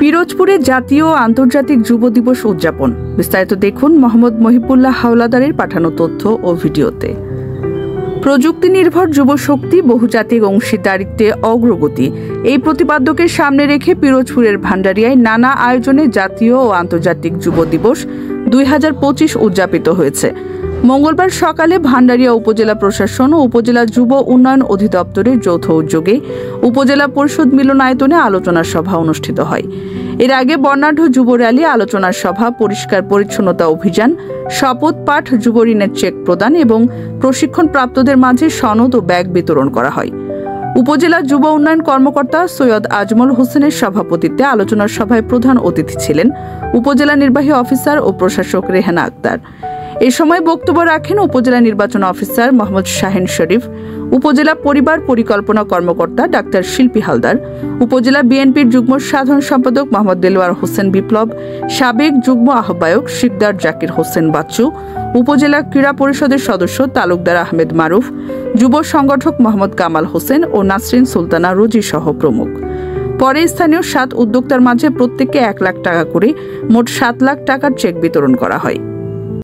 পিরোজপুরে জাতীয় ও আন্তর্জাতিক যুব দিবস উদযাপন। বিস্তারিত দেখুন মোহাম্মদ মহিবুল্লাহ হাওলাদারের পাঠানো তথ্য ও ভিডিওতে। প্রযুক্তি নির্ভর যুব শক্তি, বহুজাতিক অংশীদারিত্বে অগ্রগতি, এই প্রতিপাদ্যকে সামনে রেখে পিরোজপুরের ভান্ডারিয়ায় নানা আয়োজনে জাতীয় ও আন্তর্জাতিক যুব দিবস 2025 উদযাপিত হয়েছে। মঙ্গলবার সকালে ভান্ডারিয়া উপজেলা প্রশাসন ও উপজেলা যুব উন্নয়ন অধিদপ্তরের যৌথ উদ্যোগে উপজেলা পরিষদ মিলনায়তনে আলোচনা সভা অনুষ্ঠিত হয়। এর আগে বর্ণাঢ্য যুব র্যালি, আলোচনা সভা, পরিষ্কার পরিচ্ছন্নতা অভিযান, শপথ পাঠ, যুব ঋণের চেক প্রদান এবং প্রশিক্ষণ প্রাপ্তদের মাঝে সনদ ও ব্যাগ বিতরণ করা হয়। উপজেলা যুব উন্নয়ন কর্মকর্তা সৈয়দ আজমল হোসেনের সভাপতিত্বে আলোচনা সভায় প্রধান অতিথি ছিলেন উপজেলা নির্বাহী অফিসার ও প্রশাসক রেহানা আক্তার। এ সময় বক্তব্য রাখেন উপজেলা নির্বাচন অফিসার মোহাম্মদ শাহিন শরীফ, উপজেলা পরিবার পরিকল্পনা কর্মকর্তা ডাক্তার শিল্পী হালদার, উপজেলা বিএনপির যুগ্ম সাধারণ সম্পাদক মোহাম্মদ দেলোয়ার হোসেন বিপ্লব, সাবেক যুগ্ম আহ্বায়ক শিকদার জাকির হোসেন বাচ্চু, উপজেলা ক্রীড়া পরিষদের সদস্য তালুকদার আহমেদ মারুফ, যুব সংগঠক মোহাম্মদ কামাল হোসেন ও নাসরিন সুলতানা রোজি সহ প্রমুখ। পরে স্থানীয় 7 উদ্যোক্তার মাঝে প্রত্যেককে 1 লাখ টাকা করে মোট 7 লাখ টাকার চেক বিতরণ করা হয়।